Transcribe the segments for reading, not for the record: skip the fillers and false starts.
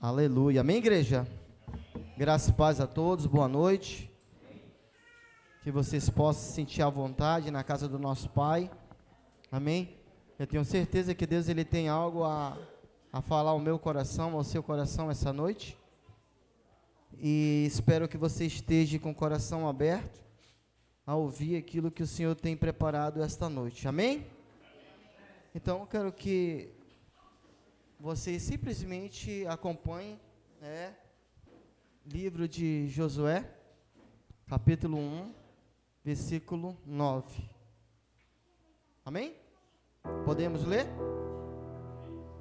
Aleluia. Amém, igreja? Graça e paz a todos, boa noite. Que vocês possam se sentir à vontade na casa do nosso Pai. Amém? Eu tenho certeza que Deus ele tem algo a falar ao meu coração, ao seu coração essa noite. E espero que você esteja com o coração aberto a ouvir aquilo que o Senhor tem preparado esta noite. Amém? Então, eu quero que vocês simplesmente acompanhem, livro de Josué, capítulo 1, versículo 9. Amém? Podemos ler?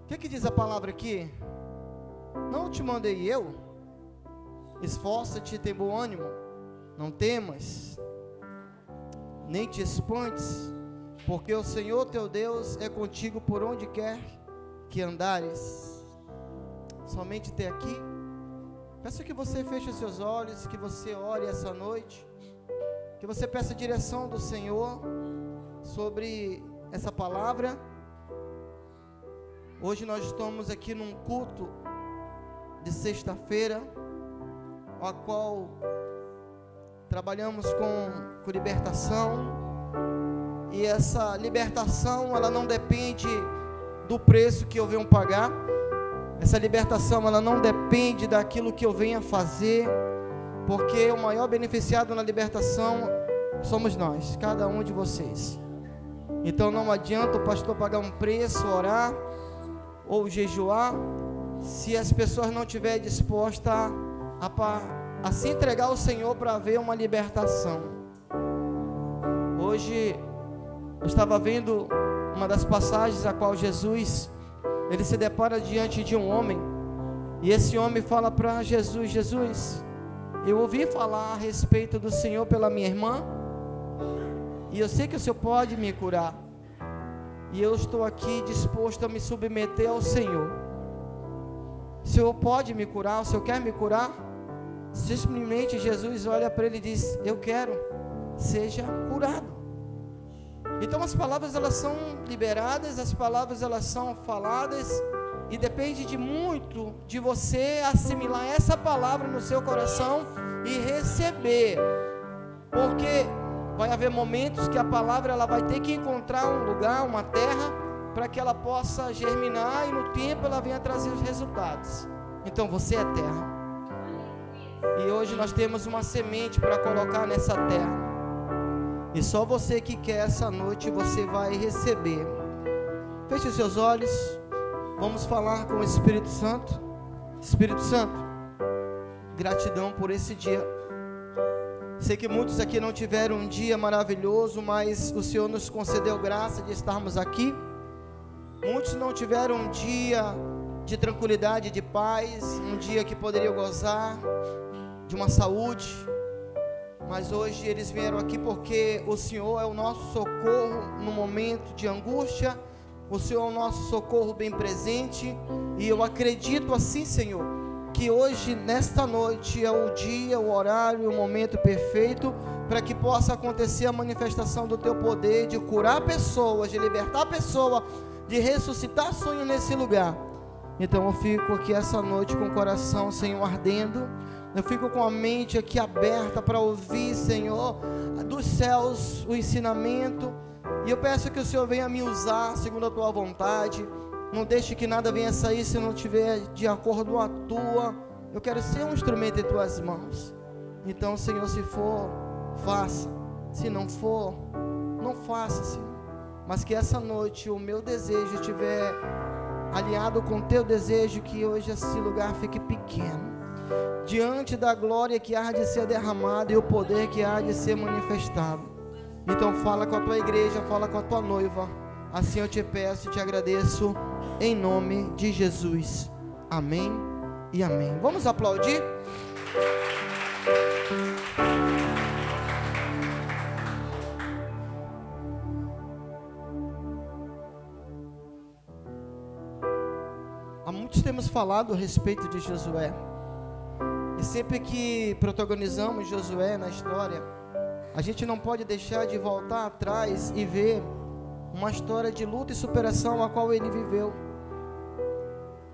O que diz a palavra aqui? Não te mandei eu? Esforça-te e tem bom ânimo, não temas, nem te espantes, porque o Senhor teu Deus é contigo por onde quer que andares. Somente até aqui. Peço que você feche os seus olhos, que você ore essa noite, que você peça a direção do Senhor sobre essa palavra. Hoje nós estamos aqui num culto de sexta-feira, a qual trabalhamos com libertação, e essa libertação ela não depende do preço que eu venho pagar, essa libertação ela não depende daquilo que eu venha fazer, porque o maior beneficiado na libertação somos nós, cada um de vocês. Então não adianta o pastor pagar um preço, orar ou jejuar, se as pessoas não estiverem dispostas a se entregar ao Senhor para ver uma libertação. Hoje eu estava vendo uma das passagens a qual Jesus, ele se depara diante de um homem, e esse homem fala para Jesus: Jesus, eu ouvi falar a respeito do Senhor pela minha irmã, e eu sei que o Senhor pode me curar, e eu estou aqui disposto a me submeter ao Senhor. O Senhor pode me curar? O Senhor quer me curar? Simplesmente Jesus olha para ele e diz: eu quero, seja curado. Então as palavras elas são liberadas, as palavras elas são faladas, e depende de muito de você assimilar essa palavra no seu coração e receber, porque vai haver momentos que a palavra ela vai ter que encontrar um lugar, uma terra, para que ela possa germinar, e no tempo ela venha trazer os resultados. Então você é terra, e hoje nós temos uma semente para colocar nessa terra, e só você que quer essa noite você vai receber. Feche os seus olhos, vamos falar com o Espírito Santo. Espírito Santo, gratidão por esse dia. Sei que muitos aqui não tiveram um dia maravilhoso, mas o Senhor nos concedeu graça de estarmos aqui. Muitos não tiveram um dia de tranquilidade, de paz, um dia que poderiam gozar de uma saúde, mas hoje eles vieram aqui porque o Senhor é o nosso socorro no momento de angústia, o Senhor é o nosso socorro bem presente, e eu acredito assim, Senhor, que hoje, nesta noite, é o dia, o horário, o momento perfeito, para que possa acontecer a manifestação do Teu poder, de curar pessoas, de libertar pessoas, de ressuscitar sonhos nesse lugar. Então eu fico aqui essa noite com o coração, Senhor, ardendo. Eu fico com a mente aqui aberta para ouvir, Senhor, dos céus o ensinamento, e eu peço que o Senhor venha me usar segundo a Tua vontade. Não deixe que nada venha sair se não estiver de acordo com a Tua. Eu quero ser um instrumento em Tuas mãos. Então, Senhor, se for, faça. Se não for, não faça, Senhor. Mas que essa noite o meu desejo estiver alinhado com o Teu desejo, que hoje esse lugar fique pequeno, diante da glória que há de ser derramada e o poder que há de ser manifestado. Então fala com a tua igreja, fala com a tua noiva. Assim eu te peço e te agradeço, em nome de Jesus. Amém e amém. Vamos aplaudir? Há muitos temos falado a respeito de Josué, e sempre que protagonizamos Josué na história, a gente não pode deixar de voltar atrás e ver uma história de luta e superação a qual ele viveu.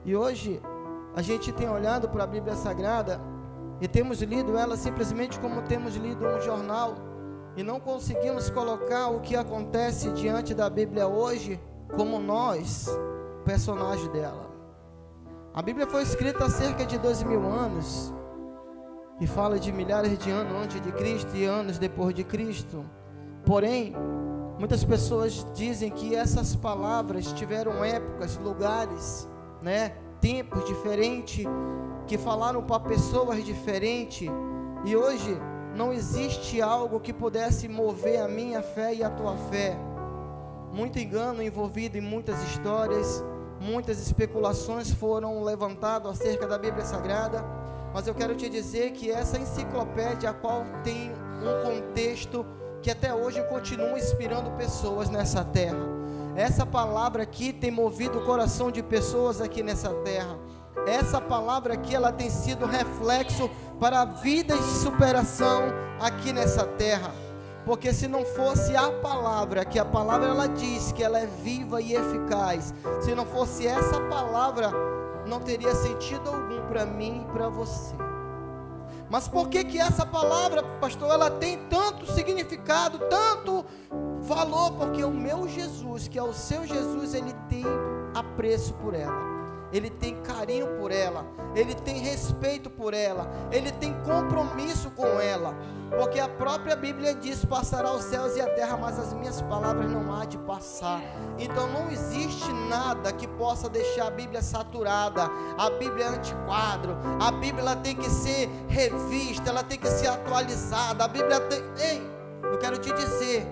E hoje a gente tem olhado para a Bíblia Sagrada e temos lido ela simplesmente como temos lido um jornal, e não conseguimos colocar o que acontece diante da Bíblia hoje como nós, personagem dela. A Bíblia foi escrita há cerca de 2000 anos e fala de milhares de anos antes de Cristo e anos depois de Cristo. Porém, muitas pessoas dizem que essas palavras tiveram épocas, lugares, tempos diferentes, que falaram para pessoas diferentes, e hoje não existe algo que pudesse mover a minha fé e a tua fé. Muito engano envolvido em muitas histórias, muitas especulações foram levantadas acerca da Bíblia Sagrada, mas eu quero te dizer que essa enciclopédia, a qual tem um contexto que até hoje continua inspirando pessoas nessa terra. Essa palavra aqui tem movido o coração de pessoas aqui nessa terra. Essa palavra aqui, ela tem sido reflexo para vidas de superação aqui nessa terra. Porque se não fosse a palavra, que a palavra ela diz que ela é viva e eficaz, se não fosse essa palavra, não teria sentido algum para mim e para você. Mas por que essa palavra, pastor, ela tem tanto significado, tanto valor? Porque o meu Jesus, que é o seu Jesus, ele tem apreço por ela, ele tem carinho por ela, ele tem respeito por ela, ele tem compromisso com ela, porque a própria Bíblia diz: passará os céus e a terra, mas as minhas palavras não há de passar. Então não existe nada que possa deixar a Bíblia saturada, a Bíblia é antiquadro, a Bíblia ela tem que ser revista, ela tem que ser atualizada, a Bíblia tem... Ei, eu quero te dizer,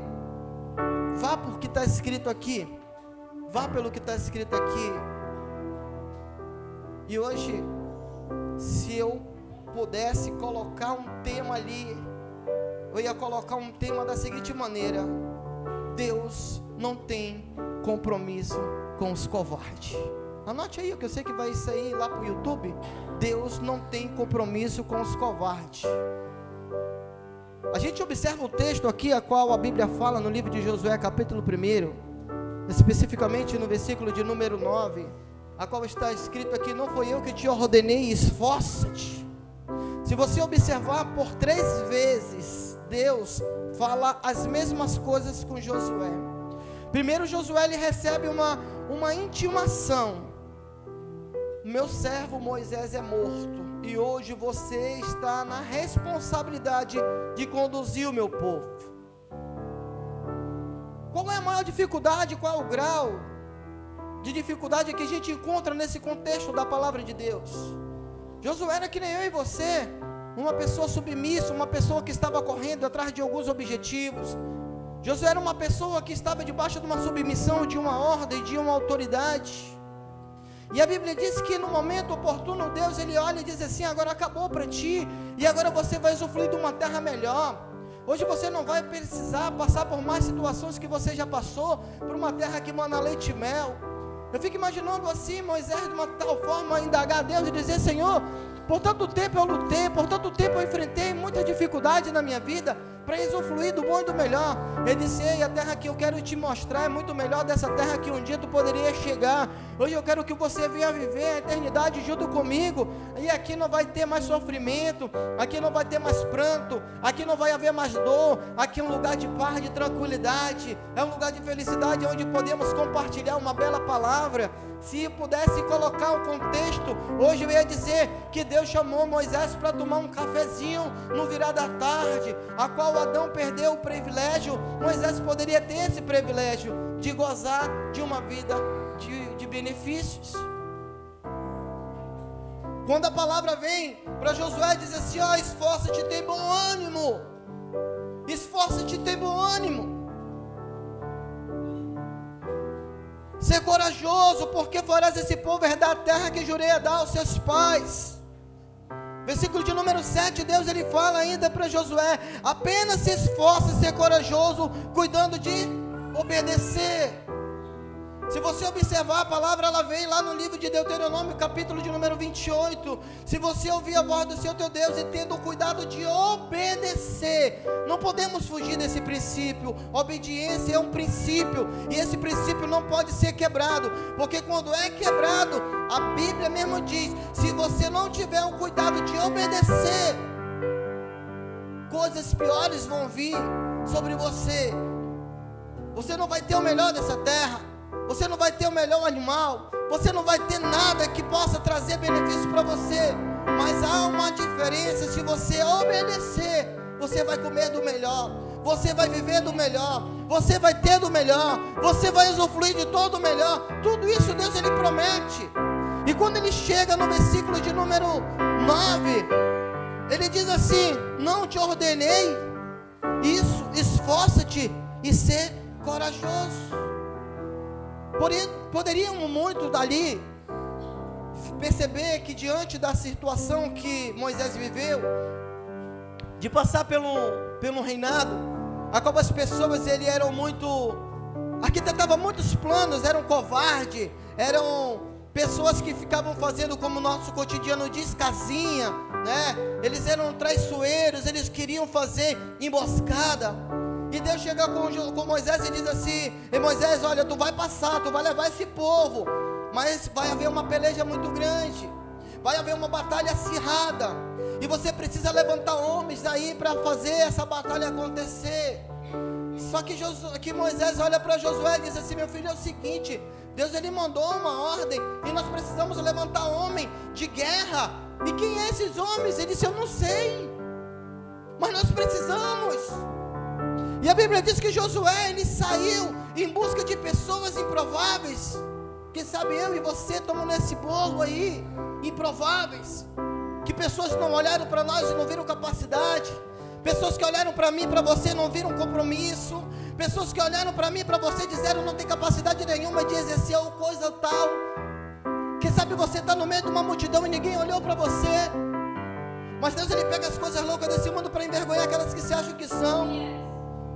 vá por que está escrito aqui, vá pelo que está escrito aqui. E hoje, se eu pudesse colocar um tema ali, eu ia colocar um tema da seguinte maneira: Deus não tem compromisso com os covardes. Anote aí, que eu sei que vai sair lá para o YouTube. Deus não tem compromisso com os covardes. A gente observa o texto aqui, a qual a Bíblia fala no livro de Josué, capítulo 1, especificamente no versículo de número 9, a qual está escrito aqui: não foi eu que te ordenei, esforça-te. Se você observar, por 3 vezes Deus fala as mesmas coisas com Josué. Primeiro, Josué ele recebe uma intimação: meu servo Moisés é morto, e hoje você está na responsabilidade de conduzir o meu povo. Qual é a maior dificuldade, qual é o grau de dificuldade que a gente encontra nesse contexto da palavra de Deus? Josué era que nem eu e você, uma pessoa submissa, uma pessoa que estava correndo atrás de alguns objetivos. Josué era uma pessoa que estava debaixo de uma submissão, de uma ordem, de uma autoridade. E a Bíblia diz que no momento oportuno Deus ele olha e diz assim: agora acabou para ti, e agora você vai usufruir de uma terra melhor. Hoje você não vai precisar passar por mais situações que você já passou, por uma terra que mana leite e mel. Eu fico imaginando assim, Moisés de uma tal forma indagar a Deus e dizer: Senhor, por tanto tempo eu lutei, por tanto tempo eu enfrentei muita dificuldade na minha vida, para usufruir do bom e do melhor. Ele disse: ei, a terra que eu quero te mostrar é muito melhor dessa terra que um dia tu poderia chegar. Hoje eu quero que você venha viver a eternidade junto comigo, e aqui não vai ter mais sofrimento, aqui não vai ter mais pranto, aqui não vai haver mais dor, aqui é um lugar de paz, de tranquilidade, é um lugar de felicidade, onde podemos compartilhar uma bela palavra. Se pudesse colocar o contexto, hoje eu ia dizer que Deus chamou Moisés para tomar um cafezinho no virar da tarde, a qual Adão perdeu o privilégio. Moisés poderia ter esse privilégio de gozar de uma vida de benefícios. Quando a palavra vem para Josué, diz assim: ó, esforça-te, tem bom ânimo, esforça-te, tem bom ânimo. Ser corajoso, porque farás esse povo herdar a terra que jurei a dar aos seus pais. Versículo de número 7, Deus ele fala ainda para Josué: apenas se esforce, ser corajoso, cuidando de obedecer. Se você observar a palavra, ela vem lá no livro de Deuteronômio, capítulo de número 28. Se você ouvir a voz do Senhor teu Deus e tendo o cuidado de obedecer, não podemos fugir desse princípio. Obediência é um princípio, e esse princípio não pode ser quebrado, porque quando é quebrado, a Bíblia mesmo diz, se você não tiver o cuidado de obedecer, coisas piores vão vir sobre você. Você não vai ter o melhor dessa terra, você não vai ter o melhor animal, você não vai ter nada que possa trazer benefício para você. Mas há uma diferença: se você obedecer, você vai comer do melhor, você vai viver do melhor, você vai ter do melhor, você vai usufruir de todo o melhor. Tudo isso Deus ele promete. E quando ele chega no versículo de número 9, ele diz assim: não te ordenei isso, esforça-te e ser corajoso. Poderiam muitos dali perceber que diante da situação que Moisés viveu, de passar pelo reinado, a qual as pessoas eram muito, arquitetavam muitos planos, eram covardes, eram pessoas que ficavam fazendo, como o nosso cotidiano diz, casinha, né? Eles eram traiçoeiros, eles queriam fazer emboscada. E Deus chega com Moisés e diz assim: e Moisés, olha, tu vai passar, tu vai levar esse povo, mas vai haver uma peleja muito grande, vai haver uma batalha acirrada, e você precisa levantar homens aí para fazer essa batalha acontecer. Só que Moisés olha para Josué e diz assim: meu filho, é o seguinte, Deus ele mandou uma ordem, e nós precisamos levantar homem de guerra. E quem é esses homens? Ele disse: eu não sei, mas nós precisamos. E a Bíblia diz que Josué ele saiu em busca de pessoas improváveis. Quem sabe eu e você estamos nesse bolo aí, improváveis, que pessoas não olharam para nós e não viram capacidade, pessoas que olharam para mim e para você e não viram compromisso, pessoas que olharam para mim e para você e disseram não tem capacidade nenhuma de exercer ou coisa tal. Quem sabe você está no meio de uma multidão e ninguém olhou para você, mas Deus ele pega as coisas loucas desse mundo para envergonhar aquelas que se acham que são.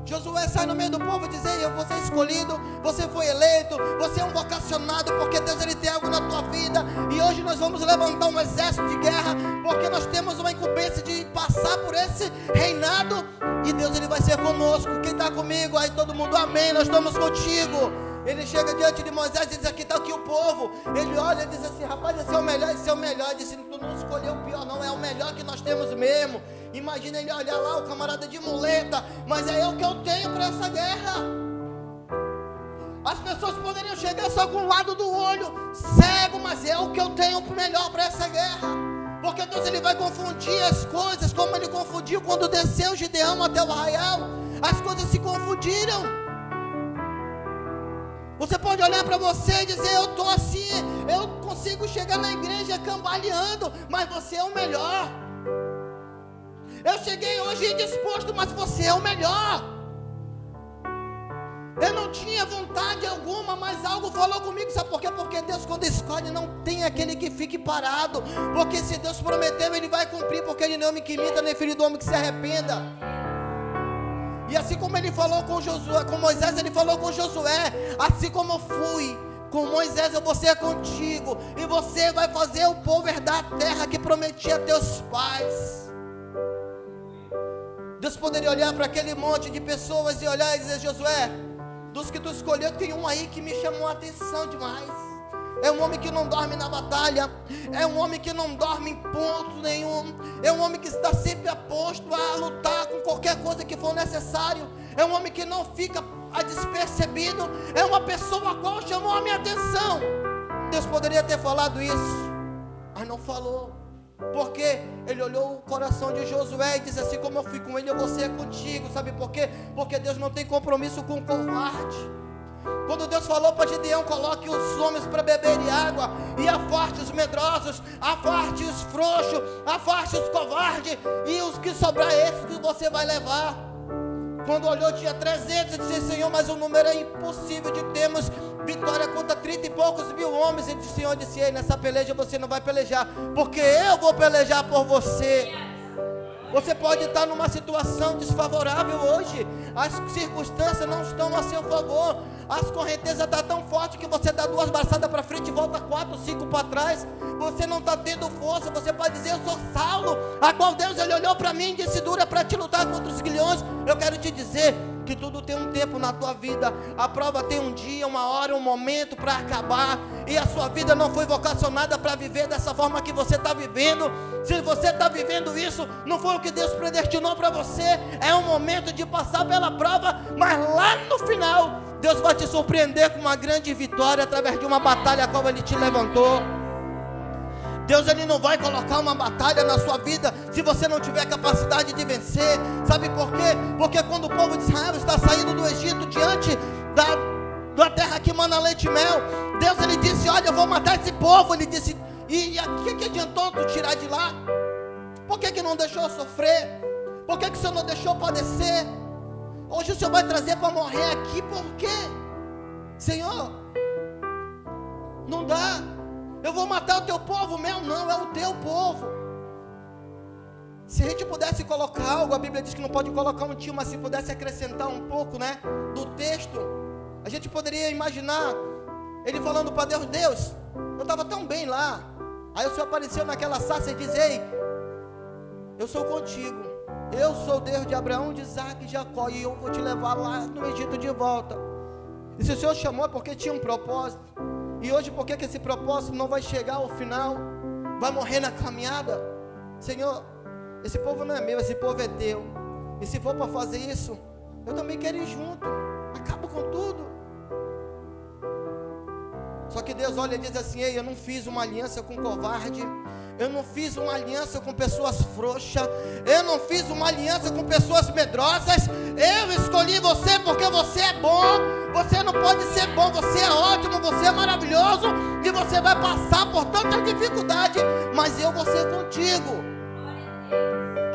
Josué sai no meio do povo e diz: ei, você é escolhido, você foi eleito, você é um vocacionado, porque Deus ele tem algo na tua vida, e hoje nós vamos levantar um exército de guerra, porque nós temos uma incumbência de passar por esse reinado, e Deus ele vai ser conosco. Quem está comigo? Aí todo mundo, amém, nós estamos contigo. Ele chega diante de Moisés e diz: aqui está aqui o povo. Ele olha e diz assim: rapaz, esse é o melhor, esse é o melhor. Ele disse: tu não escolheu o pior não, é o melhor que nós temos mesmo. Imagina ele olhar lá, o camarada de muleta, mas é o que eu tenho para essa guerra. As pessoas poderiam chegar só com o lado do olho, cego, mas é o que eu tenho melhor para essa guerra. Porque Deus ele vai confundir as coisas, como ele confundiu quando desceu Gideão até o arraial. As coisas se confundiram. Você pode olhar para você e dizer: eu estou assim, eu consigo chegar na igreja cambaleando, mas você é o melhor. Eu cheguei hoje indisposto, mas você é o melhor. Eu não tinha vontade alguma, mas algo falou comigo. Sabe por quê? Porque Deus quando escolhe não tem aquele que fique parado. Porque se Deus prometeu, Ele vai cumprir. Porque Ele não é homem que minta, nem filho do homem que se arrependa. E assim como Ele falou com Josué, com Moisés, Ele falou com Josué: assim como eu fui com Moisés, eu vou ser contigo, e você vai fazer o povo herdar a terra que prometia a teus pais. Deus poderia olhar para aquele monte de pessoas e olhar e dizer: Josué, dos que tu escolheu, tem um aí que me chamou a atenção demais. É um homem que não dorme na batalha, é um homem que não dorme em ponto nenhum, é um homem que está sempre aposto a lutar com qualquer coisa que for necessário, é um homem que não fica despercebido, é uma pessoa a qual chamou a minha atenção. Deus poderia ter falado isso, mas não falou. Porque Ele olhou o coração de Josué e disse: assim como eu fui com ele, eu vou ser contigo. Sabe por quê? Porque Deus não tem compromisso com o covarde. Quando Deus falou para Gideão: coloque os homens para beberem água, e afaste os medrosos, afaste os frouxos, afaste os covardes, e os que sobrar, esses que você vai levar. Quando olhou, tinha 300, e disse: Senhor, mas o número é impossível de termos vitória contra 30 e poucos mil homens. E o Senhor disse: ei, nessa peleja você não vai pelejar, porque eu vou pelejar por você. Você pode estar numa situação desfavorável hoje. As circunstâncias não estão a seu favor. As correntezas estão tão fortes que você dá 2 braçadas para frente e volta 4, 5 para trás. Você não está tendo força. Você pode dizer: eu sou Saulo, a qual Deus ele olhou para mim e disse: dura para te lutar contra os grilhões. Eu quero te dizer que tudo tem um tempo na tua vida. A prova tem um dia, uma hora, um momento para acabar. E a sua vida não foi vocacionada para viver dessa forma que você está vivendo. Se você está vivendo isso, não foi o que Deus predestinou para você. É um momento de passar pela prova, mas lá no final Deus vai te surpreender com uma grande vitória através de uma batalha a qual Ele te levantou. Deus ele não vai colocar uma batalha na sua vida se você não tiver capacidade de vencer. Sabe por quê? Porque quando o povo de Israel está saindo do Egito diante da terra que mana leite e mel, Deus ele disse: olha, eu vou matar esse povo. Ele disse: e o que adiantou tu tirar de lá? Por que não deixou eu sofrer? Por que o Senhor não deixou padecer? Hoje o Senhor vai trazer para morrer aqui. Por quê? Senhor, não dá. Eu vou matar o teu povo. Meu não, é o teu povo. Se a gente pudesse colocar algo, a Bíblia diz que não pode colocar um tio, mas se pudesse acrescentar um pouco, né, do texto, a gente poderia imaginar ele falando para Deus: Deus, eu estava tão bem lá. Aí o Senhor apareceu naquela sarça e diz: ei, eu sou contigo. Eu sou o Deus de Abraão, de Isaac e Jacó, e eu vou te levar lá no Egito de volta. E se o Senhor chamou é porque tinha um propósito. E hoje, por que esse propósito não vai chegar ao final? Vai morrer na caminhada? Senhor, esse povo não é meu, esse povo é teu. E se for para fazer isso, eu também quero ir junto. Acaba com tudo. Só que Deus olha e diz assim: ei, eu não fiz uma aliança com covarde. Eu não fiz uma aliança com pessoas frouxas. Eu não fiz uma aliança com pessoas medrosas. Eu escolhi você porque você é bom. Você não pode ser bom, você é ótimo, você é maravilhoso. E você vai passar por tanta dificuldade, mas eu vou ser contigo.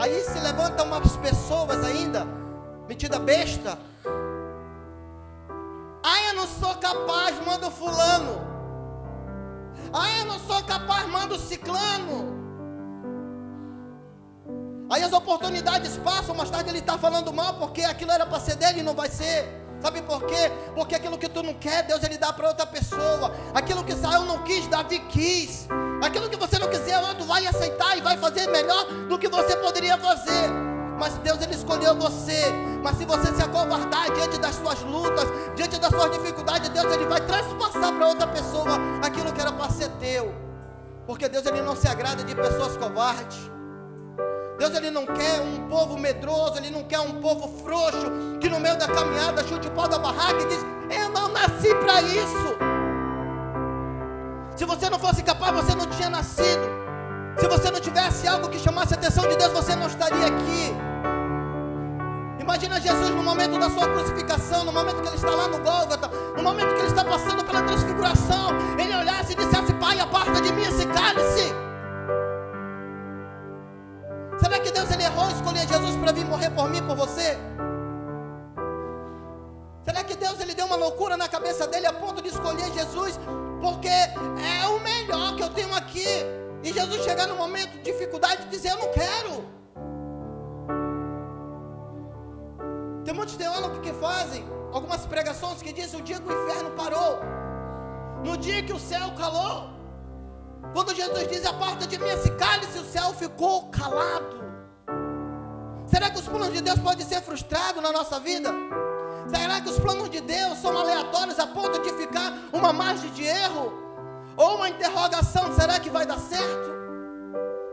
Aí se levantam umas pessoas ainda, metida besta. Ah, eu não sou capaz, manda o fulano. Ah, eu não sou capaz, manda o ciclano. Aí as oportunidades passam, mais tarde ele está falando mal, porque aquilo era para ser dele e não vai ser. Sabe por quê? Porque aquilo que tu não quer, Deus ele dá para outra pessoa. Aquilo que Saul não quis, Davi quis. Aquilo que você não quiser, outro vai aceitar e vai fazer melhor do que você poderia fazer. Mas Deus ele escolheu você. Mas se você se acovardar diante das suas lutas, diante das suas dificuldades, Deus ele vai transpassar para outra pessoa aquilo que era para ser teu. Porque Deus ele não se agrada de pessoas covardes. Deus ele não quer um povo medroso, ele não quer um povo frouxo, que no meio da caminhada chute o pau da barraca e diz: eu não nasci para isso. Se você não fosse capaz, você não tinha nascido. Se você não tivesse algo que chamasse a atenção de Deus, você não estaria aqui. Imagina Jesus no momento da sua crucificação, no momento que ele está lá no Gólgota, no momento que ele está passando pela transfiguração, ele olhasse e dissesse: Pai, aparta de mim esse cálice. Será que Deus ele errou escolher Jesus para vir morrer por mim, por você? Será que Deus ele deu uma loucura na cabeça dele a ponto de escolher Jesus porque é o melhor que eu tenho aqui? E Jesus chegar no momento de dificuldade e dizer: eu não quero. Tem muitos teólogos que fazem algumas pregações que dizem: o dia que o inferno parou, no dia que o céu calou, quando Jesus diz: aparta de mim esse cálice, o céu ficou calado. Será que os planos de Deus podem ser frustrados na nossa vida? Será que os planos de Deus são aleatórios a ponto de ficar uma margem de erro? Ou uma interrogação: será que vai dar certo?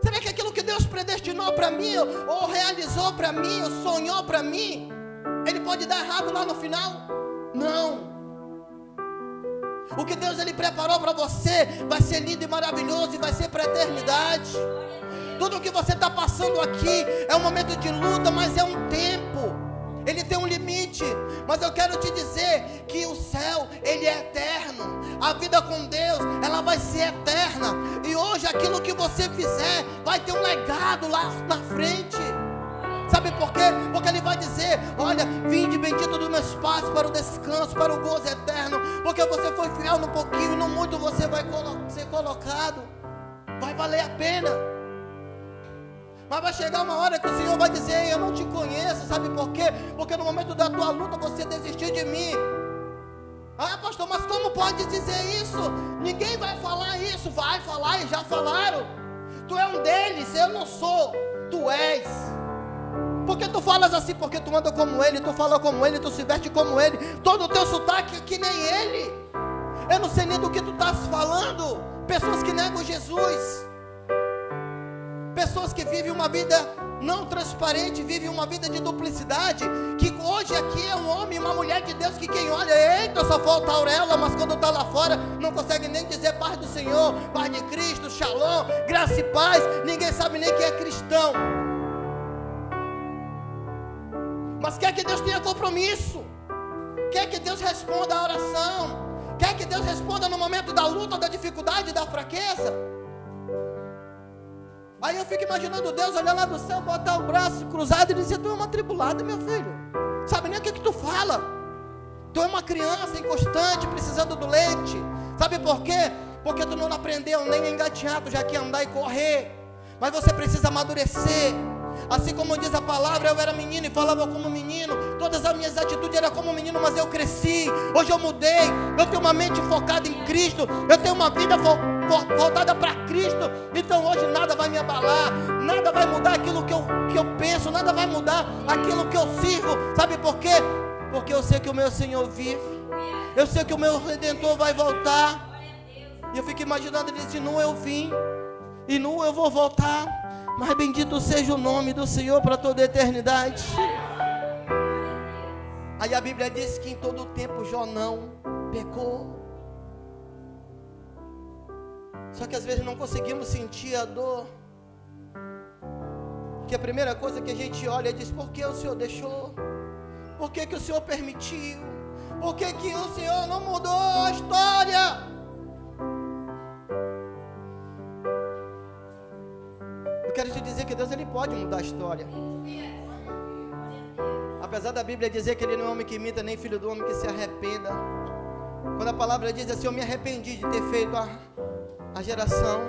Será que aquilo que Deus predestinou para mim, ou realizou para mim, ou sonhou para mim, ele pode dar errado lá no final? Não. O que Deus ele preparou para você vai ser lindo e maravilhoso e vai ser para a eternidade. Tudo o que você está passando aqui é um momento de luta, mas é um tempo. Ele tem um limite. Mas eu quero te dizer que o céu, ele é eterno. A vida com Deus, ela vai ser eterna. E hoje aquilo que você fizer vai ter um legado lá na frente. Sabe por quê? Porque ele vai dizer: olha, vinde bendito dos meus pais para o descanso, para o gozo eterno. Porque você foi fiel no pouquinho e no muito você vai ser colocado. Vai valer a pena. Mas vai chegar uma hora que o Senhor vai dizer: eu não te conheço. Sabe por quê? Porque no momento da tua luta você desistiu de mim. Ah, pastor, mas como pode dizer isso? Ninguém vai falar isso. Vai falar e já falaram. Tu é um deles, eu não sou. Tu és. Porque tu falas assim? Porque tu anda como ele, tu fala como ele, tu se veste como ele. Todo o teu sotaque é que nem ele. Eu não sei nem do que tu estás falando. Pessoas que negam Jesus. Pessoas que vivem uma vida não transparente, vivem uma vida de duplicidade. Que hoje aqui é um homem e uma mulher de Deus que quem olha, eita, só falta a auréola, mas quando está lá fora não consegue nem dizer paz do Senhor, paz de Cristo, shalom, graça e paz. Ninguém sabe nem que é cristão. Mas quer que Deus tenha compromisso, quer que Deus responda a oração, quer que Deus responda no momento da luta, da dificuldade, da fraqueza. Aí eu fico imaginando Deus olhando lá do céu, botar o braço cruzado e dizer: tu é uma atribulada, meu filho, sabe nem o que tu fala, tu é uma criança inconstante, precisando do leite. Sabe por quê? Porque tu não aprendeu nem a engatear, tu já quer andar e correr. Mas você precisa amadurecer. Assim como diz a palavra, eu era menino e falava como menino, todas as minhas atitudes eram como menino, mas eu cresci, hoje eu mudei, eu tenho uma mente focada em Cristo, eu tenho uma vida voltada para Cristo. Então hoje nada vai me abalar, nada vai mudar aquilo que eu penso, nada vai mudar aquilo que eu sirvo. Sabe por quê? Porque eu sei que o meu Senhor vive, eu sei que o meu Redentor vai voltar. E eu fico imaginando, ele diz: nu eu vim, e nu eu vou voltar. Mas bendito seja o nome do Senhor para toda a eternidade. Aí a Bíblia diz que em todo o tempo Jó não pecou. Só que às vezes não conseguimos sentir a dor. Que a primeira coisa que a gente olha e diz: por que o Senhor deixou? Por que o Senhor permitiu? Por que o Senhor não mudou a história? Eu quero te dizer que Deus, ele pode mudar a história. Apesar da Bíblia dizer que ele não é homem que imita, nem filho do homem que se arrependa. Quando a palavra diz assim: eu me arrependi de ter feito a geração,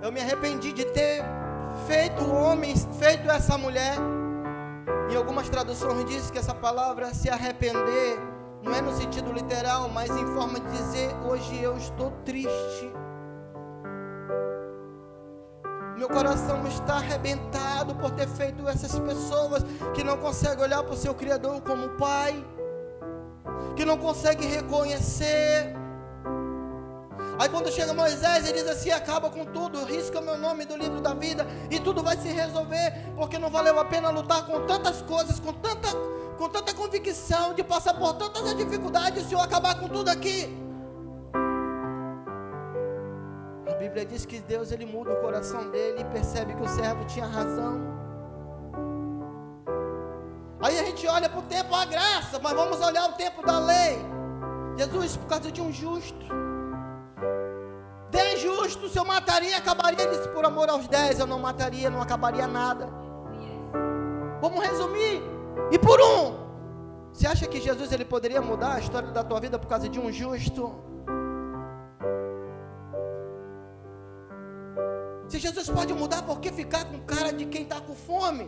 eu me arrependi de ter feito o homem, feito essa mulher. Em algumas traduções diz que essa palavra se arrepender não é no sentido literal, mas em forma de dizer: hoje eu estou triste. Meu coração está arrebentado por ter feito essas pessoas que não conseguem olhar para o seu Criador como Pai, que não conseguem reconhecer. Aí quando chega Moisés, ele diz assim: acaba com tudo, risca o meu nome do livro da vida e tudo vai se resolver, porque não valeu a pena lutar com tantas coisas, com tanta convicção de passar por tantas dificuldades, se eu acabar com tudo aqui. A Bíblia diz que Deus, ele muda o coração dele e percebe que o servo tinha razão. Aí a gente olha para o tempo, a graça, mas vamos olhar o tempo da lei. Jesus, por causa de um justo, 10 justos eu mataria, acabaria. Ele disse: por amor aos 10 eu não mataria, não acabaria nada. Vamos resumir. E por um, você acha que Jesus, ele poderia mudar a história da tua vida por causa de um justo? Se Jesus pode mudar, por que ficar com cara de quem está com fome?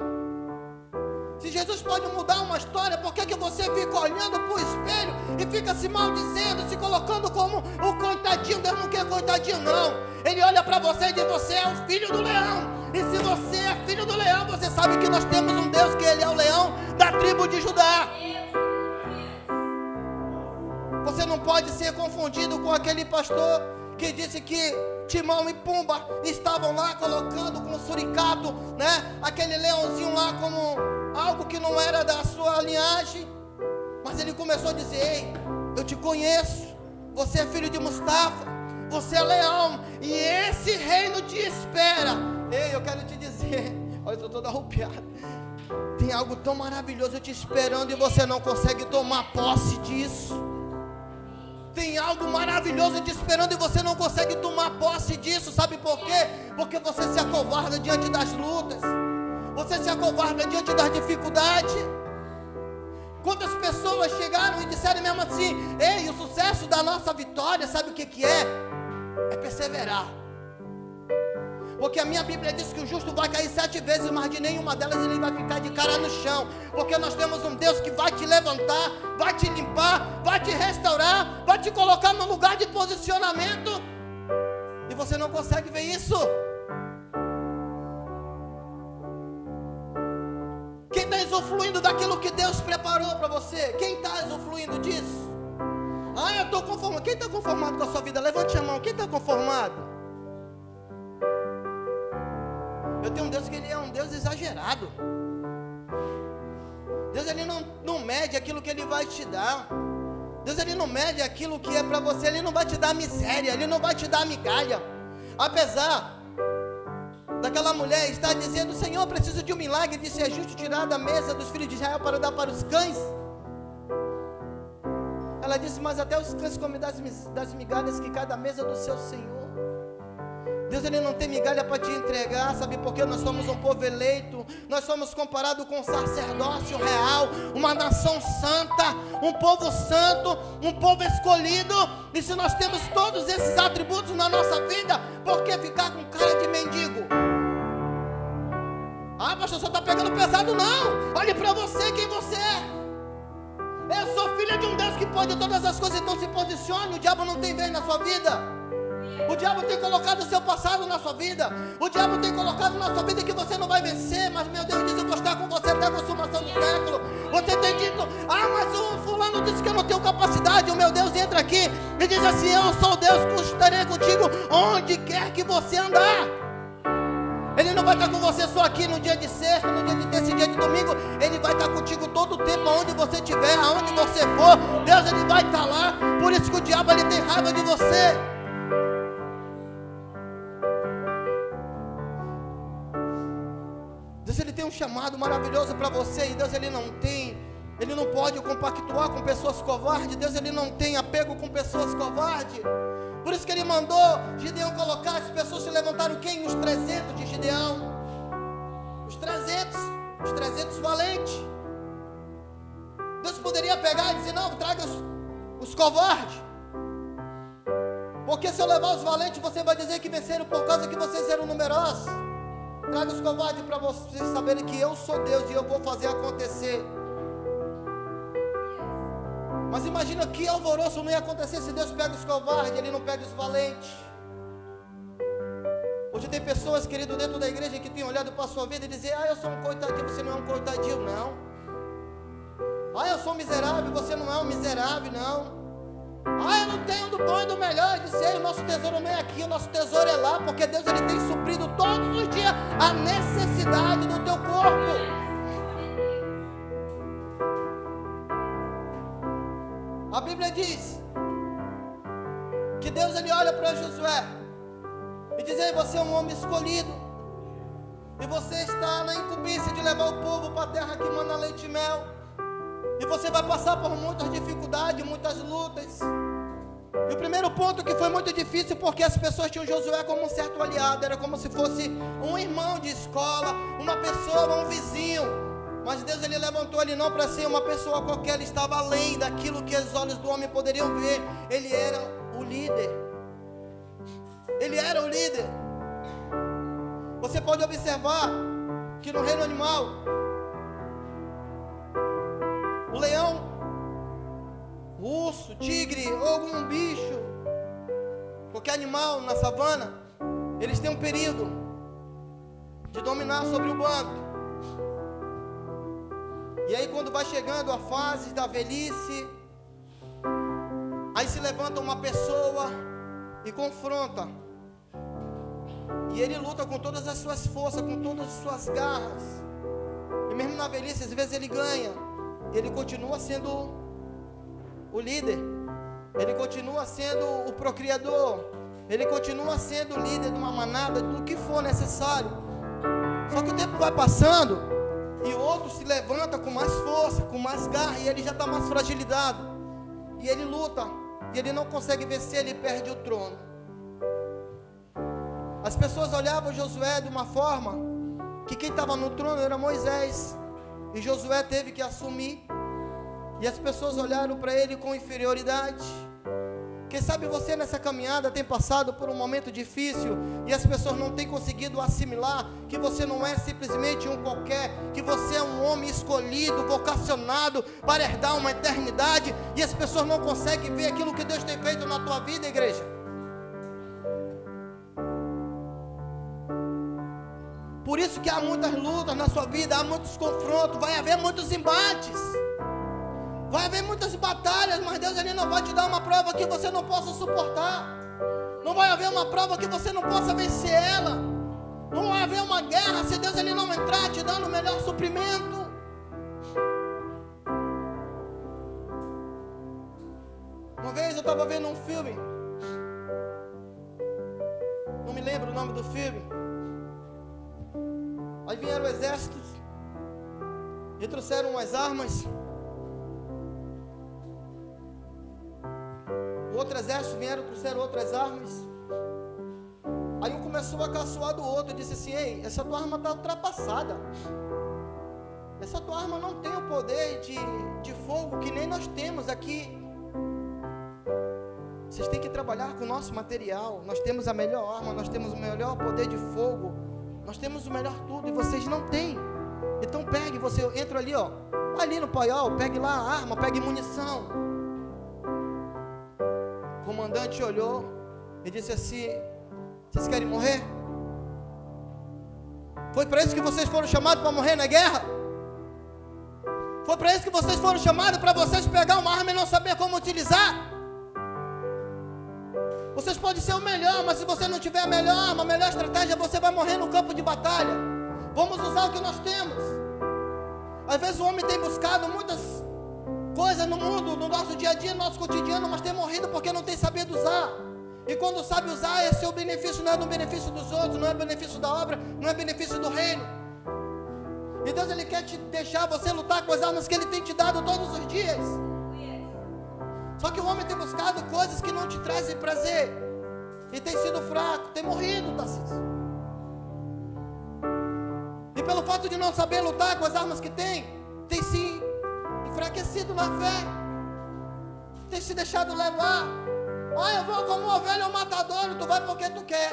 Se Jesus pode mudar uma história, por que você fica olhando para o espelho e fica se maldizendo, se colocando como o coitadinho? Deus não quer coitadinho, não. Ele olha para você e diz: você é o filho do leão. E se você é filho do leão, você sabe que nós temos um Deus, que ele é o leão da tribo de Judá. Você não pode ser confundido com aquele pastor que disse que Timão e Pumba estavam lá colocando com o suricato, né, aquele leãozinho lá como algo que não era da sua linhagem. Mas ele começou a dizer: ei, eu te conheço, você é filho de Mustafa, você é leão, e esse reino te espera. Ei, eu quero te dizer, olha, eu estou todo arrupiado. Tem algo tão maravilhoso te esperando e você não consegue tomar posse disso. Tem algo maravilhoso te esperando e você não consegue tomar posse disso. Sabe por quê? Porque você se acovarda diante das lutas, você se acovarda diante das dificuldades. Quantas pessoas chegaram e disseram mesmo assim: ei, o sucesso da nossa vitória, sabe o que é? É perseverar. Porque a minha Bíblia diz que o justo vai cair 7 vezes, mas de nenhuma delas ele vai ficar de cara no chão. Porque nós temos um Deus que vai te levantar, vai te limpar, vai te restaurar, vai te colocar no lugar de posicionamento. E você não consegue ver isso. Quem está usufruindo daquilo que Deus preparou para você? Quem está usufruindo disso? Eu estou conformado. Quem está conformado com a sua vida? Levante a mão. Quem está conformado? Eu tenho um Deus que ele é um Deus exagerado. Deus ele não mede aquilo que ele vai te dar. Deus ele não mede aquilo que é para você. Ele não vai te dar miséria, ele não vai te dar migalha. Apesar daquela mulher estar dizendo: Senhor, eu preciso de um milagre, de ser justo, tirar da mesa dos filhos de Israel para dar para os cães. Ela disse: mas até os cães comem das migalhas que caem da mesa do seu Senhor. Deus ele não tem migalha para te entregar, sabe por quê? Nós somos um povo eleito, nós somos comparados com um sacerdócio real, uma nação santa, um povo santo, um povo escolhido. E se nós temos todos esses atributos na nossa vida, por que ficar com cara de mendigo? Pastor, você está pegando pesado? Não, olhe para você, quem você é. Eu sou filha de um Deus que pode todas as coisas, então se posicione. O diabo não tem vez na sua vida. O diabo tem colocado o seu passado na sua vida. O diabo tem colocado na sua vida que você não vai vencer. Mas meu Deus diz: eu vou estar com você até a consumação do século. Você tem dito: mas o fulano disse que eu não tenho capacidade. O meu Deus entra aqui e diz assim: eu sou o Deus que estarei contigo onde quer que você andar. Ele não vai estar com você só aqui no dia de sexta, no dia de terça e dia de domingo. Ele vai estar contigo todo o tempo, aonde você estiver, aonde você for. Deus ele vai estar lá. Por isso que o diabo ele tem raiva de você. Deus ele tem um chamado maravilhoso para você. E Deus ele não pode compactuar com pessoas covardes. Deus ele não tem apego com pessoas covardes. Por isso que ele mandou Gideão colocar. As pessoas se levantaram quem? Os 300 de Gideão. Os 300 valentes. Deus poderia pegar e dizer: não, traga os covardes. Porque se eu levar os valentes, você vai dizer que venceram por causa que vocês eram numerosos. Traga os covardes para vocês saberem que eu sou Deus e eu vou fazer acontecer. Mas imagina que alvoroço não ia acontecer se Deus pega os covardes, ele não pega os valentes. Hoje tem pessoas, querido, dentro da igreja que tem olhado para a sua vida e dizer: eu sou um coitadinho. Você não é um coitadinho, não. Eu sou um miserável. Você não é um miserável, não. Eu não tenho do bom e do melhor. Eu disse: o nosso tesouro não é aqui, o nosso tesouro é lá. Porque Deus ele tem suprido todos os dias a necessidade do teu corpo. A Bíblia diz que Deus ele olha para Josué e diz: você é um homem escolhido, e você está na incumbência de levar o povo para a terra que manda leite e mel, e você vai passar por muitas dificuldades, muitas lutas. E o primeiro ponto que foi muito difícil, porque as pessoas tinham Josué como um certo aliado, era como se fosse um irmão de escola, uma pessoa, um vizinho. Mas Deus ele levantou ele não para ser uma pessoa qualquer. Ele estava além daquilo que os olhos do homem poderiam ver. Ele era o líder. Ele era o líder. Você pode observar que no reino animal, o leão, o urso, o tigre ou algum bicho, qualquer animal na savana, eles têm um período de dominar sobre o bando. E aí quando vai chegando a fase da velhice, aí se levanta uma pessoa e confronta. E ele luta com todas as suas forças, com todas as suas garras. E mesmo na velhice, às vezes ele ganha. Ele continua sendo o líder. Ele continua sendo o procriador. Ele continua sendo o líder de uma manada, do que for necessário. Só que o tempo vai passando e o outro se levanta com mais força, com mais garra, e ele já está mais fragilizado. E ele luta, e ele não consegue vencer, ele perde o trono. As pessoas olhavam Josué de uma forma que quem estava no trono era Moisés, e Josué teve que assumir. E as pessoas olharam para ele com inferioridade. Quem sabe você nessa caminhada tem passado por um momento difícil e as pessoas não têm conseguido assimilar que você não é simplesmente um qualquer, que você é um homem escolhido, vocacionado para herdar uma eternidade, e as pessoas não conseguem ver aquilo que Deus tem feito na tua vida, igreja. Por isso que há muitas lutas na sua vida, há muitos confrontos, vai haver muitos embates. Vai haver muitas batalhas, mas Deus ele não vai te dar uma prova que você não possa suportar. Não vai haver uma prova que você não possa vencer ela. Não vai haver uma guerra se Deus ele não entrar te dando o melhor suprimento. Uma vez eu estava vendo um filme, não me lembro o nome do filme. Aí vieram exércitos e trouxeram umas armas. Outro exército vieram, trouxeram outras armas. Aí um começou a caçoar do outro e disse assim: ei, essa tua arma está ultrapassada. Essa tua arma não tem o poder de fogo que nem nós temos aqui. Vocês têm que trabalhar com o nosso material. Nós temos a melhor arma, nós temos o melhor poder de fogo, nós temos o melhor tudo e vocês não têm. Então pegue, você entra ali, ó, ali no paiol, pegue lá a arma, pegue munição. O comandante olhou e disse assim: vocês querem morrer? Foi para isso que vocês foram chamados para morrer na guerra? Foi para isso que vocês foram chamados, para vocês pegar uma arma e não saber como utilizar? Vocês podem ser o melhor, mas se você não tiver a melhor arma, a melhor estratégia, você vai morrer no campo de batalha. Vamos usar o que nós temos. Às vezes o homem tem buscado muitas coisas no mundo, no nosso dia a dia, no nosso cotidiano, mas tem morrido porque não tem sabido usar. E quando sabe usar, esse é o benefício, não é do benefício dos outros, não é benefício da obra, não é benefício do reino. E Deus ele quer te deixar você lutar com as armas que Ele tem te dado todos os dias. Só que o homem tem buscado coisas que não te trazem prazer, e tem sido fraco, tem morrido, Tarcísio. E pelo fato de não saber lutar com as armas que tem se enfraquecido na fé, tem se deixado levar. Ah, eu vou como ovelha ao matadouro, tu vai porque tu quer.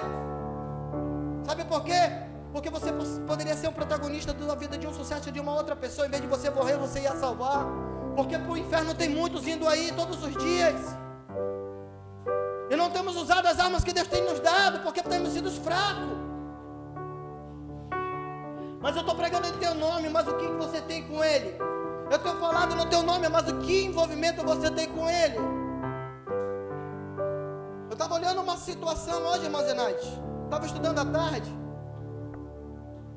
Sabe por quê? Porque você poderia ser um protagonista da vida de um sucesso de uma outra pessoa. Em vez de você morrer, você ia salvar. Porque para o inferno tem muitos indo aí todos os dias. E não temos usado as armas que Deus tem nos dado, porque temos sido fracos. Mas eu estou pregando em teu nome, mas o que você tem com Ele? Eu estou falando no teu nome, mas o que envolvimento você tem com Ele? Eu estava olhando uma situação hoje, irmã Zenaide. Estava estudando à tarde.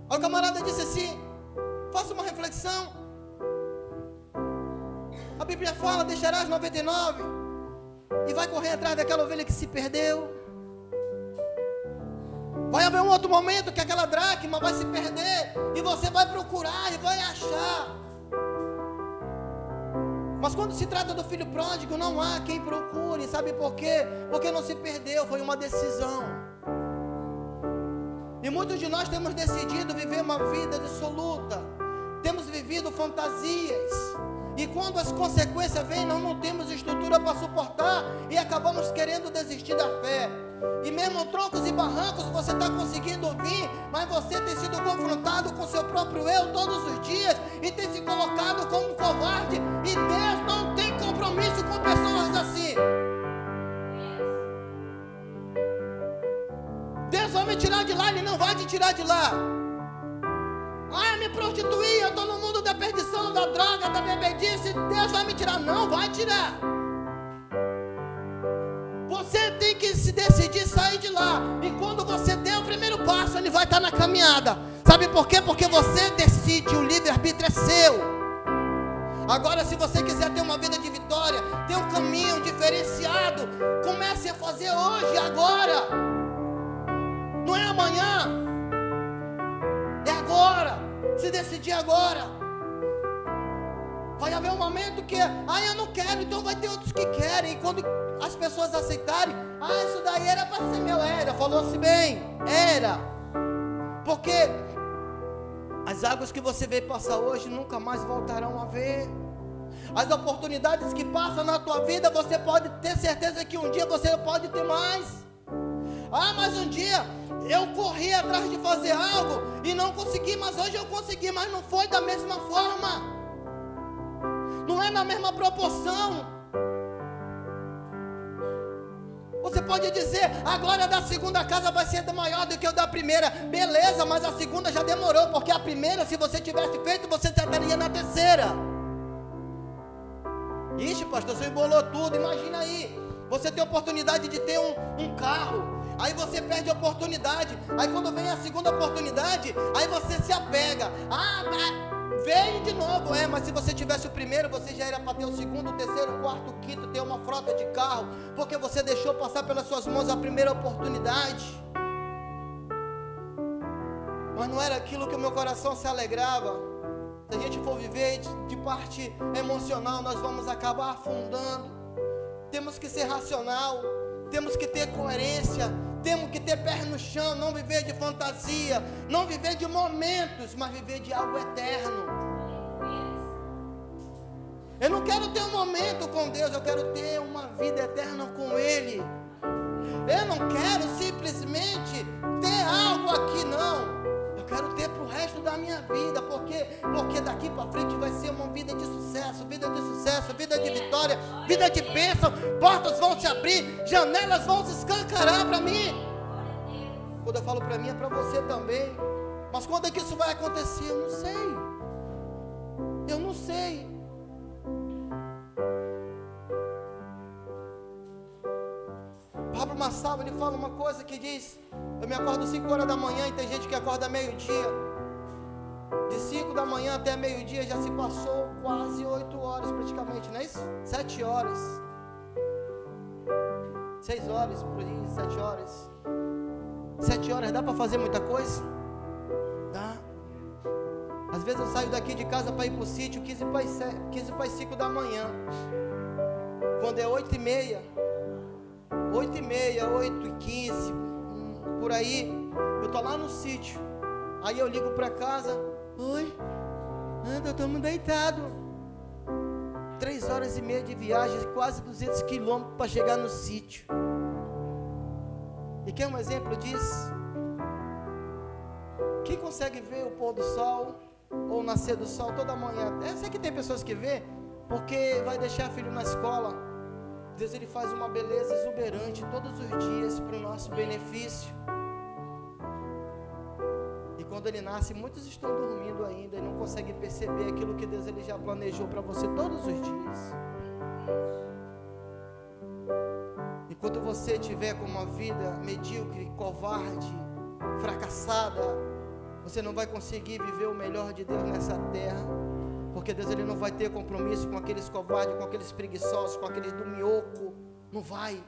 Aí o camarada disse assim: faça uma reflexão. A Bíblia fala: deixarás 99 e vai correr atrás daquela ovelha que se perdeu. Vai haver um outro momento que aquela dracma vai se perder e você vai procurar e vai achar. Mas quando se trata do filho pródigo, não há quem procure. Sabe por quê? Porque não se perdeu, foi uma decisão. E muitos de nós temos decidido viver uma vida dissoluta. Temos vivido fantasias. E quando as consequências vêm, não temos estrutura para suportar e acabamos querendo desistir da fé. E mesmo troncos e barrancos você está conseguindo ouvir, mas você tem sido confrontado com seu próprio eu todos os dias e tem se colocado como covarde. E Deus não tem compromisso com pessoas assim. Deus vai me tirar de lá, Ele não vai te tirar de lá. Ah, eu me prostituí, eu estou no mundo da perdição, da droga, da bebedice. Deus vai me tirar? Não vai tirar. Você tem que se decidir sair de lá. E quando você der o primeiro passo, Ele vai estar na caminhada. Sabe por quê? Porque você decide, o livre-arbítrio é seu. Agora, se você quiser ter uma vida de vitória, ter um caminho diferenciado, comece a fazer hoje, agora. Não é amanhã, é agora. Se decidir agora. Vai haver um momento que, eu não quero, então vai ter outros que querem. E quando as pessoas aceitarem, isso daí era para ser meu, era, falou-se bem, era. Porque as águas que você vê passar hoje nunca mais voltarão a ver. As oportunidades que passam na tua vida, você pode ter certeza que um dia você pode ter mais. Ah, mas um dia eu corri atrás de fazer algo e não consegui, mas hoje eu consegui, mas não foi da mesma forma. Não é na mesma proporção. Você pode dizer, a glória da segunda casa vai ser maior do que o da primeira. Beleza, mas a segunda já demorou, porque a primeira, se você tivesse feito, você já estaria na terceira. Ixi, pastor, você embolou tudo. Imagina aí, você tem a oportunidade de ter um carro, aí você perde a oportunidade. Aí quando vem a segunda oportunidade, aí você se apega. Veio de novo, mas se você tivesse o primeiro, você já era para ter o segundo, o terceiro, o quarto, o quinto, ter uma frota de carro, porque você deixou passar pelas suas mãos a primeira oportunidade. Mas não era aquilo que o meu coração se alegrava. Se a gente for viver de parte emocional, nós vamos acabar afundando. Temos que ser racional, temos que ter coerência, temos que ter pé no chão, não viver de fantasia, não viver de momentos, mas viver de algo eterno. Eu não quero ter um momento com Deus, eu quero ter uma vida eterna com Ele. Eu não quero simplesmente ter algo aqui, não. Eu quero ter para o resto da minha vida, porque daqui para frente vai ser uma vida de sucesso, vida de vitória, vida de bênção. Portas vão se abrir, janelas vão se escancarar para mim. Quando eu falo para mim, é para você também. Mas quando é que isso vai acontecer? Eu não sei. Eu não sei. Pablo Marçal, ele fala uma coisa que diz: eu me acordo 5 horas da manhã e tem gente que acorda meio-dia. De 5 da manhã até meio-dia já se passou quase 8 horas praticamente, não é isso? 7 horas. 6 horas, por aí, 7 horas. 7 horas dá para fazer muita coisa? Dá. Às vezes eu saio daqui de casa para ir para o sítio 15 para as 5 da manhã. Quando é 8h30, 8h15, por aí, eu tô lá no sítio. Aí eu ligo para casa: oi, estamos deitados. 3h30 de viagem, quase 200 quilômetros para chegar no sítio. E quer um exemplo disso? Quem consegue ver o pôr do sol ou o nascer do sol toda manhã? Eu sei que tem pessoas que vê porque vai deixar filho na escola. Deus, ele faz uma beleza exuberante todos os dias para o nosso benefício. E quando ele nasce, muitos estão dormindo ainda e não conseguem perceber aquilo que Deus ele já planejou para você todos os dias. Enquanto você tiver com uma vida medíocre, covarde, fracassada, você não vai conseguir viver o melhor de Deus nessa terra. Porque Deus ele não vai ter compromisso com aqueles covardes, com aqueles preguiçosos, com aqueles do mioco. Não vai.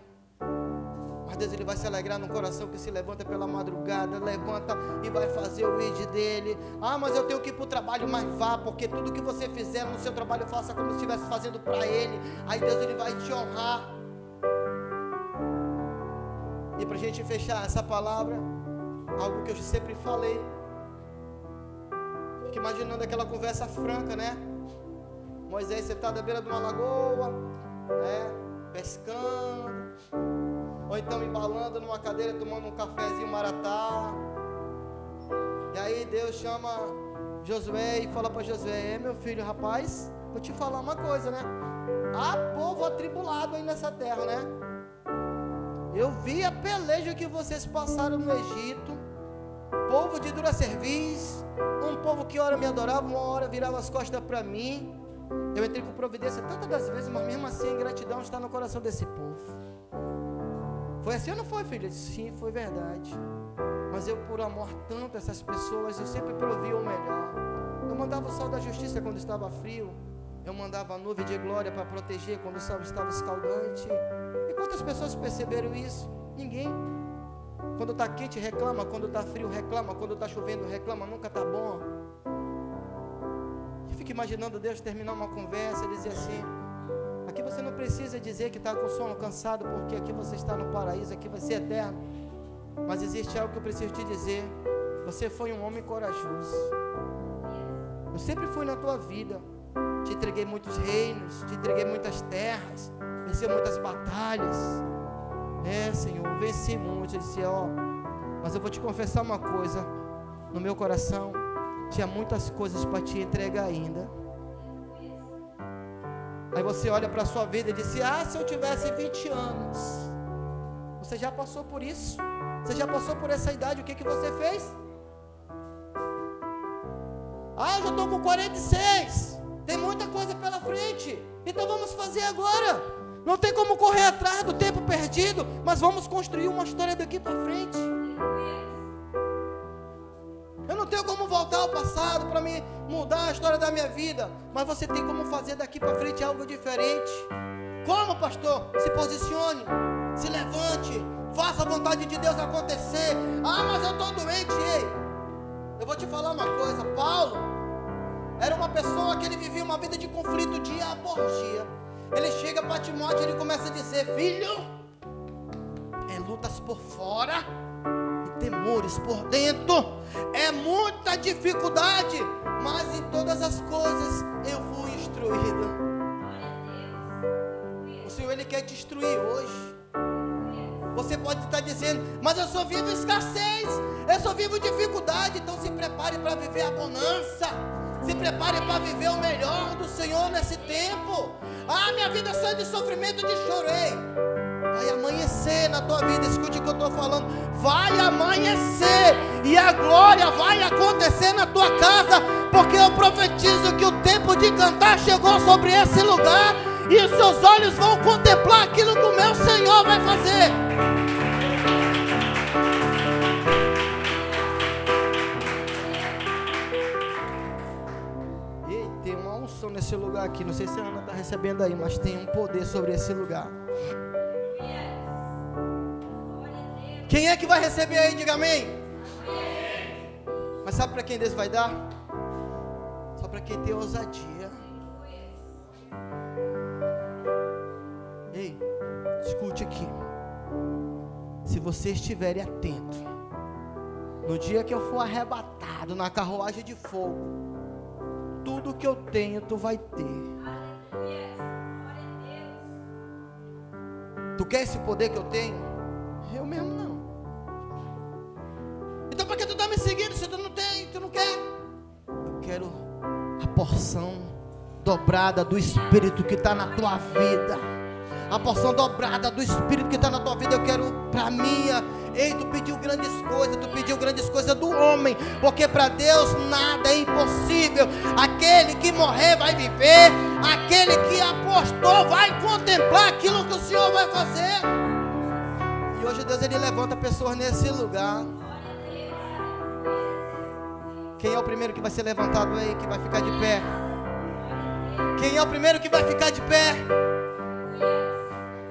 Mas Deus ele vai se alegrar no coração que se levanta pela madrugada, levanta e vai fazer o id dele. Ah, mas eu tenho que ir para o trabalho, mas vá, porque tudo que você fizer no seu trabalho, faça como se estivesse fazendo para ele. Aí Deus ele vai te honrar. E para a gente fechar essa palavra, algo que eu sempre falei. Fique imaginando aquela conversa franca, né? Moisés sentado à beira de uma lagoa, né? Pescando, ou então embalando numa cadeira, tomando um cafezinho maratá. E aí Deus chama Josué e fala para Josué: meu filho, rapaz, vou te falar uma coisa, né? Há povo atribulado aí nessa terra, né? Eu vi a peleja que vocês passaram no Egito. Povo de dura cerviz, um povo que ora me adorava, uma hora virava as costas para mim. Eu entrei com providência tantas das vezes, mas mesmo assim a ingratidão está no coração desse povo. Foi assim ou não foi, filho? Sim, foi verdade. Mas eu, por amor tanto a essas pessoas, eu sempre provi o melhor. Eu mandava o sol da justiça quando estava frio. Eu mandava a nuvem de glória para proteger quando o sol estava escaldante. E quantas pessoas perceberam isso? Ninguém. Quando está quente reclama, quando está frio reclama, quando está chovendo reclama, nunca está bom. Eu fico imaginando Deus terminar uma conversa e dizer assim: aqui você não precisa dizer que está com sono, cansado, porque aqui você está no paraíso, aqui vai ser eterno. Mas existe algo que eu preciso te dizer: você foi um homem corajoso. Eu sempre fui na tua vida. te entreguei muitos reinos, te entreguei muitas terras, venci muitas batalhas. Senhor, venci muito. Ele disse, mas eu vou te confessar uma coisa, no meu coração tinha muitas coisas para te entregar ainda. Aí você olha para a sua vida e diz, se eu tivesse 20 anos, você já passou por isso, você já passou por essa idade, o que você fez? Eu já estou com 46, tem muita coisa pela frente, então vamos fazer agora. Não tem como correr atrás do tempo perdido, mas vamos construir uma história daqui para frente. Eu não tenho como voltar ao passado para me mudar a história da minha vida, mas você tem como fazer daqui para frente algo diferente. Como, pastor? Se posicione, se levante, faça a vontade de Deus acontecer. Mas eu estou doente. Ei, eu vou te falar uma coisa. Paulo era uma pessoa que ele vivia uma vida de conflito dia após dia. Ele chega para Timóteo e ele começa a dizer, filho, é lutas por fora e temores por dentro, é muita dificuldade, mas em todas as coisas eu fui instruído. O Senhor, Ele quer te instruir hoje. Você pode estar dizendo, mas eu só vivo escassez, eu só vivo dificuldade. Então se prepare para viver a bonança, se prepare para viver o melhor do Senhor nesse tempo. Minha vida só de sofrimento, de choro. Ei, vai amanhecer na tua vida, escute o que eu estou falando. Vai amanhecer e a glória vai acontecer na tua casa, porque eu profetizo que o tempo de cantar chegou sobre esse lugar e os seus olhos vão contemplar aquilo que o meu Senhor vai fazer. Ei, tem uma unção nesse lugar aqui, não sei se a Ana está recebendo aí, mas tem um poder sobre esse lugar. Quem é que vai receber aí? Diga amém. Mas sabe para quem Deus vai dar? Só para quem tem ousadia. Ei, escute aqui. Se você estiver atento, no dia que eu for arrebatado na carruagem de fogo, tudo que eu tenho tu vai ter. Tu quer esse poder que eu tenho? Eu mesmo não. Então por que tu está me seguindo se tu não tem, tu não quer? Eu quero a porção dobrada do Espírito que está na tua vida. A porção dobrada do Espírito que está na tua vida eu quero para minha. Ei, tu pediu grandes coisas do homem, porque para Deus nada é impossível. Aquele que morrer vai viver, aquele que apostou vai contemplar aquilo que o Senhor vai fazer. E hoje Deus, Ele levanta pessoas nesse lugar. Quem é o primeiro que vai ser levantado aí, que vai ficar de pé? Quem é o primeiro que vai ficar de pé?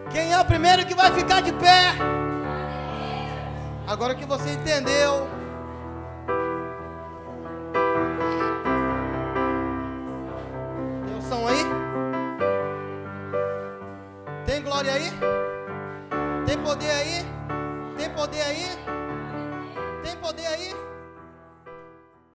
Quem é o primeiro que vai ficar de pé? Agora que você entendeu. Tem unção aí? Tem glória aí? Tem poder aí? Tem poder aí?